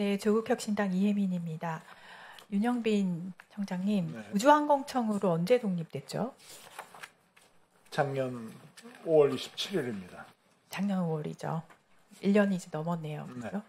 네, 조국혁신당 이혜민입니다. 윤영빈 청장님, 네. 우주항공청으로 언제 독립됐죠? 작년 5월 27일입니다. 작년 5월이죠. 1년이 이제 넘었네요. 네. 그렇죠?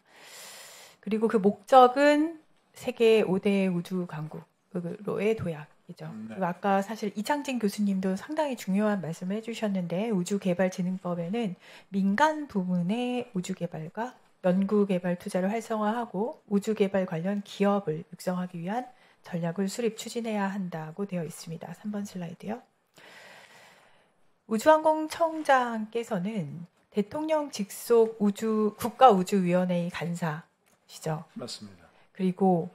그리고 그 목적은 세계 5대 우주 강국으로의 도약이죠. 네. 그리고 아까 사실 이창진 교수님도 상당히 중요한 말씀을 해주셨는데 우주개발진흥법에는 민간 부문의 우주개발과 연구개발 투자를 활성화하고 우주개발 관련 기업을 육성하기 위한 전략을 수립 추진해야 한다고 되어 있습니다. 3번 슬라이드요. 우주항공청장께서는 대통령 직속 국가우주위원회의 간사시죠. 맞습니다. 그리고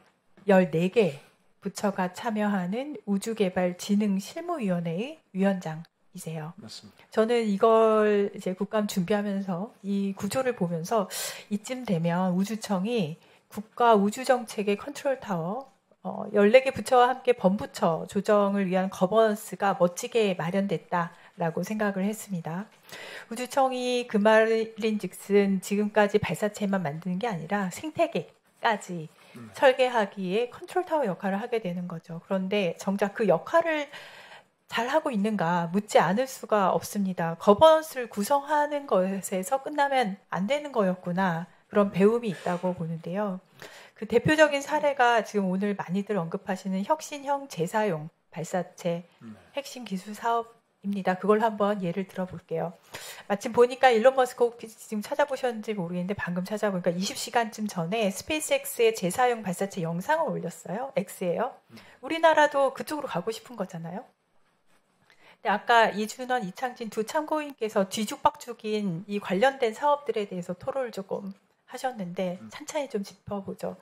14개 부처가 참여하는 우주개발진흥실무위원회의 위원장이세요. 맞습니다. 저는 이걸 이제 국감 준비하면서 이 구조를 보면서 이쯤 되면 우주청이 국가우주정책의 컨트롤타워 14개 부처와 함께 범부처 조정을 위한 거버넌스가 멋지게 마련됐다라고 생각을 했습니다. 우주청이 그 말인즉슨 지금까지 발사체만 만드는 게 아니라 생태계까지 설계하기에 컨트롤타워 역할을 하게 되는 거죠. 그런데 정작 그 역할을 잘하고 있는가 묻지 않을 수가 없습니다. 거버넌스를 구성하는 것에서 끝나면 안 되는 거였구나. 그런 배움이 있다고 보는데요. 그 대표적인 사례가 지금 오늘 많이들 언급하시는 혁신형 재사용 발사체 핵심 기술 사업입니다. 그걸 한번 예를 들어볼게요. 마침 보니까 일론 머스크 혹시 지금 찾아보셨는지 모르겠는데 방금 찾아보니까 20시간쯤 전에 스페이스X의 재사용 발사체 영상을 올렸어요. X예요. 우리나라도 그쪽으로 가고 싶은 거잖아요. 근데 아까 이준원, 이창진 두 참고인께서 뒤죽박죽인 이 관련된 사업들에 대해서 토론을 조금 하셨는데 찬찬히 좀 짚어보죠.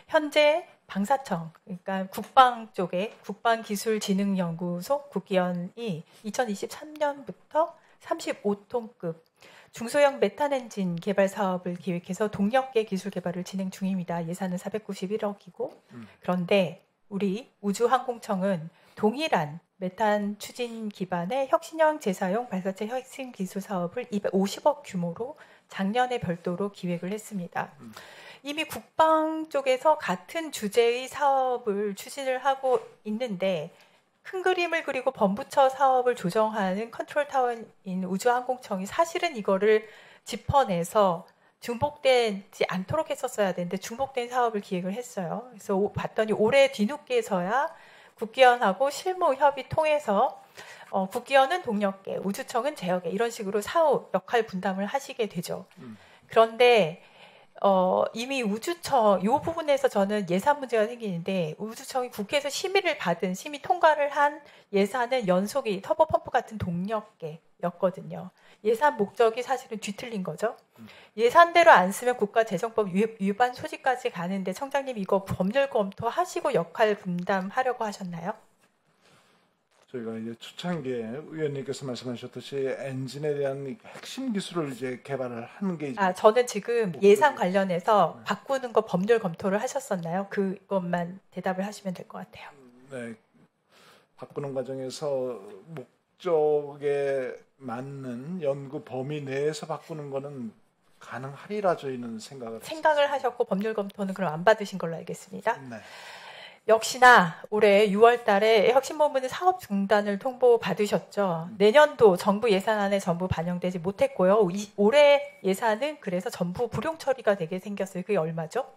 현재 방사청, 그러니까 국방 쪽에 국방기술진흥연구소 국기연이 2023년부터 35톤급 중소형 메탄 엔진 개발 사업을 기획해서 동력계 기술 개발을 진행 중입니다. 예산은 491억이고 그런데 우리 우주항공청은 동일한 메탄 추진 기반의 혁신형 재사용 발사체 핵심 기술 사업을 250억 규모로 작년에 별도로 기획을 했습니다. 이미 국방 쪽에서 같은 주제의 사업을 추진을 하고 있는데 큰 그림을 그리고 범부처 사업을 조정하는 컨트롤타워인 우주항공청이 사실은 이거를 짚어내서 중복되지 않도록 했었어야 되는데 중복된 사업을 기획을 했어요. 그래서 봤더니 올해 뒤늦게서야 국기연하고 실무 협의 통해서 국기연은 동력계, 우주청은 제어계 이런 식으로 사후 역할 분담을 하시게 되죠. 그런데 이미 우주청 이 부분에서 저는 예산 문제가 생기는데 우주청이 국회에서 심의 통과를 한 예산은 연속이 터보펌프 같은 동력계였거든요. 예산 목적이 사실은 뒤틀린 거죠. 예산대로 안 쓰면 국가재정법 위반 소지까지 가는데 청장님 이거 법률 검토하시고 역할 분담하려고 하셨나요? 저희가 이제 초창기에 의원님께서 말씀하셨듯이 엔진에 대한 핵심 기술을 이제 개발을 하는 게 저는 지금 예산 관련해서 바꾸는 거 법률 검토를 하셨었나요? 그것만 대답을 하시면 될 것 같아요. 네, 바꾸는 과정에서 목적에 맞는 연구 범위 내에서 바꾸는 거는 가능하리라 저희는 생각을 하셨고 법률 검토는 그럼 안 받으신 걸로 알겠습니다. 네. 역시나 올해 6월 달에 혁신본부는 사업 중단을 통보받으셨죠. 내년도 정부 예산안에 전부 반영되지 못했고요. 올해 예산은 그래서 전부 불용 처리가 되게 생겼어요. 그게 얼마죠?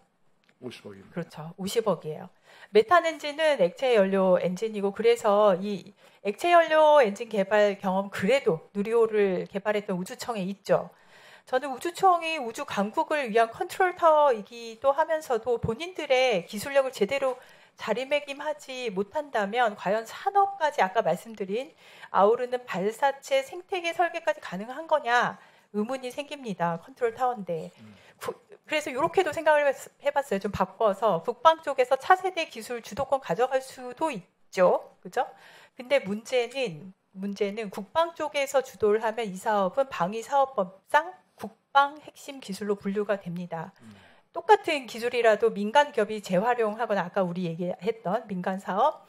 50억입니다. 그렇죠. 50억이에요. 메탄 엔진은 액체 연료 엔진이고 그래서 이 액체 연료 엔진 개발 경험 그래도 누리호를 개발했던 우주청에 있죠. 저는 우주청이 우주 강국을 위한 컨트롤 타워이기도 하면서도 본인들의 기술력을 제대로 자리매김하지 못한다면 과연 산업까지 아까 말씀드린 아우르는 발사체 생태계 설계까지 가능한 거냐 의문이 생깁니다. 컨트롤 타워인데. 그래서 이렇게도 생각을 해봤어요. 좀 바꿔서 국방 쪽에서 차세대 기술 주도권 가져갈 수도 있죠. 그죠? 근데 문제는 국방 쪽에서 주도를 하면 이 사업은 방위사업법상 국방 핵심 기술로 분류가 됩니다. 똑같은 기술이라도 민간 기업이 재활용하거나 아까 우리 얘기했던 민간 사업,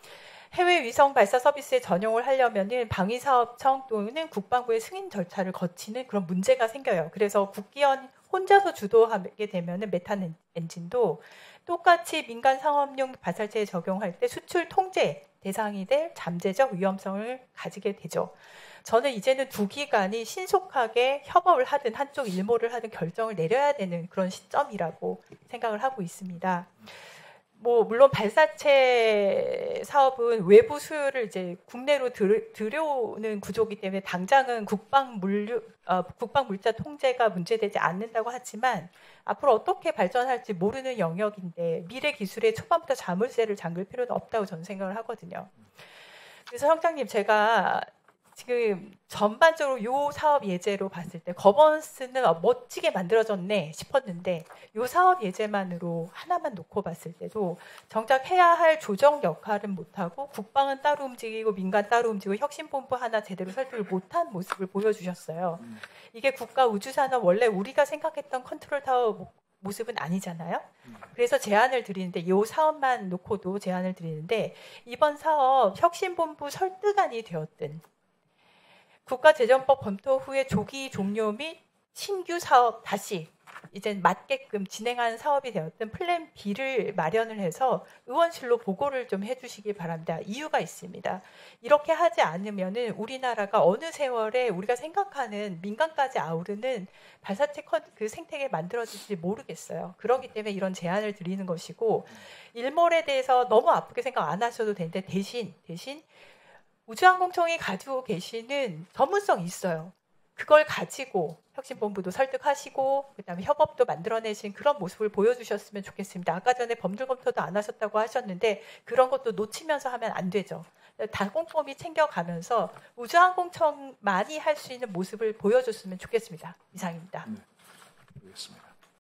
해외 위성 발사 서비스에 전용을 하려면은 방위사업청 또는 국방부의 승인 절차를 거치는 그런 문제가 생겨요. 그래서 국기연 혼자서 주도하게 되면은 메탄 엔진도 똑같이 민간 상업용 발사체에 적용할 때 수출 통제 대상이 될 잠재적 위험성을 가지게 되죠. 저는 이제는 두 기관이 신속하게 협업을 하든 한쪽 일모를 하든 결정을 내려야 되는 그런 시점이라고 생각을 하고 있습니다. 물론 발사체 사업은 외부 수요를 이제 국내로 들여오는 구조이기 때문에 당장은 국방 물자 통제가 문제되지 않는다고 하지만 앞으로 어떻게 발전할지 모르는 영역인데 미래 기술에 초반부터 자물쇠를 잠글 필요는 없다고 저는 생각을 하거든요. 그래서 형장님, 제가 지금 전반적으로 이 사업 예제로 봤을 때 거버넌스는 멋지게 만들어졌네 싶었는데 이 사업 예제만으로 하나만 놓고 봤을 때도 정작 해야 할 조정 역할은 못하고 국방은 따로 움직이고 민간 따로 움직이고 혁신본부 하나 제대로 설득을 못한 모습을 보여주셨어요. 이게 국가우주산업 원래 우리가 생각했던 컨트롤타워 모습은 아니잖아요. 그래서 제안을 드리는데 이 사업만 놓고도 제안을 드리는데 이번 사업 혁신본부 설득안이 되었든 국가재정법 검토 후에 조기 종료 및 신규 사업 다시 이제 맞게끔 진행하는 사업이 되었던 플랜 B를 마련을 해서 의원실로 보고를 좀 해주시기 바랍니다. 이유가 있습니다. 이렇게 하지 않으면은 우리나라가 어느 세월에 우리가 생각하는 민간까지 아우르는 발사체 그 생태계 만들어질지 모르겠어요. 그렇기 때문에 이런 제안을 드리는 것이고 일몰에 대해서 너무 아프게 생각 안 하셔도 되는데 대신 우주항공청이 가지고 계시는 전문성이 있어요. 그걸 가지고 혁신본부도 설득하시고 그다음에 협업도 만들어내신 그런 모습을 보여주셨으면 좋겠습니다. 아까 전에 법률 검토도 안 하셨다고 하셨는데 그런 것도 놓치면서 하면 안 되죠. 다 꼼꼼히 챙겨가면서 우주항공청만이 할 수 있는 모습을 보여줬으면 좋겠습니다. 이상입니다. 네, 알겠습니다.